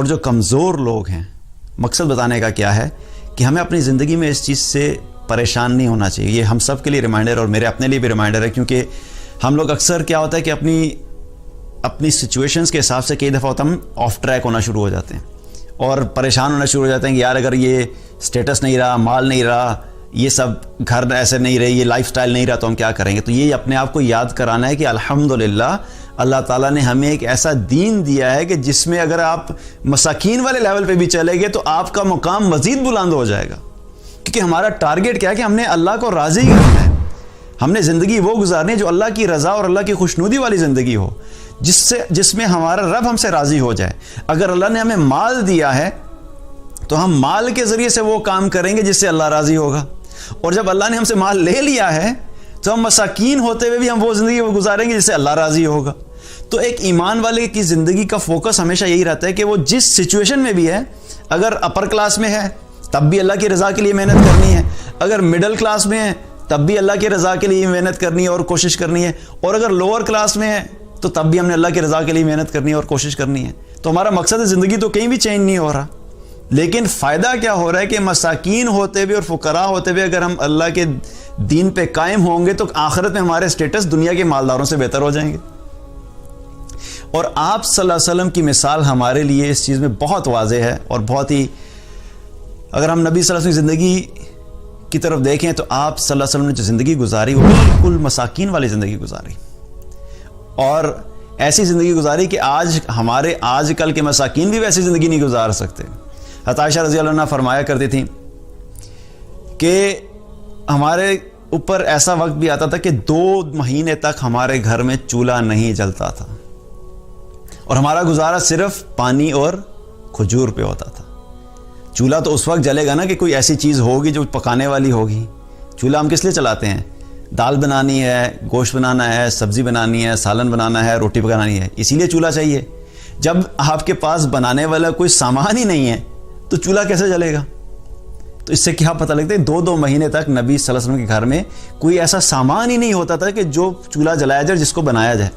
और जो कमज़ोर लोग हैं, मकसद बताने का क्या है कि हमें अपनी ज़िंदगी में इस चीज़ से परेशान नहीं होना चाहिए। ये हम सब के लिए रिमाइंडर और मेरे अपने लिए भी रिमाइंडर है, क्योंकि हम लोग अक्सर क्या होता है कि अपनी सिचुएशंस के हिसाब से कई दफ़ा होता हम ऑफ ट्रैक होना शुरू हो जाते हैं और परेशान होना शुरू हो जाते हैं कि यार अगर ये स्टेटस नहीं रहा, माल नहीं रहा, ये सब घर ऐसे नहीं रहे, ये लाइफस्टाइल नहीं रहा, तो हम क्या करेंगे। तो ये अपने आप को याद कराना है कि अल्हम्दुलिल्लाह अल्लाह ताला ने हमें एक ऐसा दीन दिया है कि जिसमें अगर आप मसाकीन वाले लेवल पे भी चले गए तो आपका मुकाम मजीद बुलंद हो जाएगा। क्योंकि हमारा टारगेट क्या है कि हमने अल्लाह को राज़ी करना है, हमने ज़िंदगी वो गुजारनी है जो अल्लाह की रज़ा और अल्लाह की खुशनुदी वाली ज़िंदगी हो, जिसमें हमारा रब हमसे राज़ी हो जाए। अगर अल्लाह ने हमें माल दिया है तो हम माल के ज़रिए से वो काम करेंगे जिससे अल्लाह राज़ी होगा, और जब अल्लाह ने हमसे माल ले लिया है तो हम मसाकीन होते हुए भी हम वो ज़िंदगी गुजारेंगे जिससे अल्लाह राज़ी होगा। तो एक ईमान वाले की ज़िंदगी का फोकस हमेशा यही रहता है कि वो जिस सिचुएशन में भी है, अगर अपर क्लास में है तब भी अल्लाह की रज़ा के लिए मेहनत करनी है, अगर मिडिल क्लास में है तब भी अल्लाह की रज़ा के लिए मेहनत करनी है और कोशिश करनी है, और अगर लोअर क्लास में है तो तब भी हमने अल्लाह की रज़ा के लिए मेहनत करनी है और कोशिश करनी है। तो हमारा मकसद ज़िंदगी तो कहीं भी चेंज नहीं हो रहा, लेकिन फ़ायदा क्या हो रहा है कि मसाकीन होते हुए और फुकरा होते हुए अगर हम अल्लाह के दीन पे कायम होंगे तो आखिरत में हमारे स्टेटस दुनिया के मालदारों से बेहतर हो जाएंगे। और आप सल्लल्लाहु अलैहि वसल्लम की मिसाल हमारे लिए इस चीज़ में बहुत वाज़ेह है और बहुत ही, अगर हम नबी सल्लल्लाहु अलैहि वसल्लम की ज़िंदगी की तरफ देखें तो आप सल्लल्लाहु अलैहि वसल्लम ने जो ज़िंदगी गुजारी वो बिल्कुल मसाकीन वाली ज़िंदगी गुजारी, और ऐसी ज़िंदगी गुजारी कि हमारे आजकल के मसाकीन भी वैसी ज़िंदगी नहीं गुजार सकते। हज़रत आयशा रज़ी अल्लाह अन्हा फरमाया करती थी कि हमारे ऊपर ऐसा वक्त भी आता था कि 2 महीने तक हमारे घर में चूल्हा नहीं जलता था और हमारा गुजारा सिर्फ पानी और खजूर पे होता था। चूल्हा तो उस वक्त जलेगा ना कि कोई ऐसी चीज़ होगी जो पकाने वाली होगी। चूल्हा हम किस लिए चलाते हैं? दाल बनानी है, गोश्त बनाना है, सब्ज़ी बनानी है, सालन बनाना है, रोटी पकानी है, इसीलिए चूल्हा चाहिए। जब आपके पास बनाने वाला कोई सामान ही नहीं है तो चूल्हा कैसे जलेगा? तो इससे क्या पता लगता है 2-2 महीने तक नबी सल्लल्लाहु अलैहि वसल्लम के घर में कोई ऐसा सामान ही नहीं होता था कि जो चूल्हा जलाया जाए, जिसको बनाया जाए।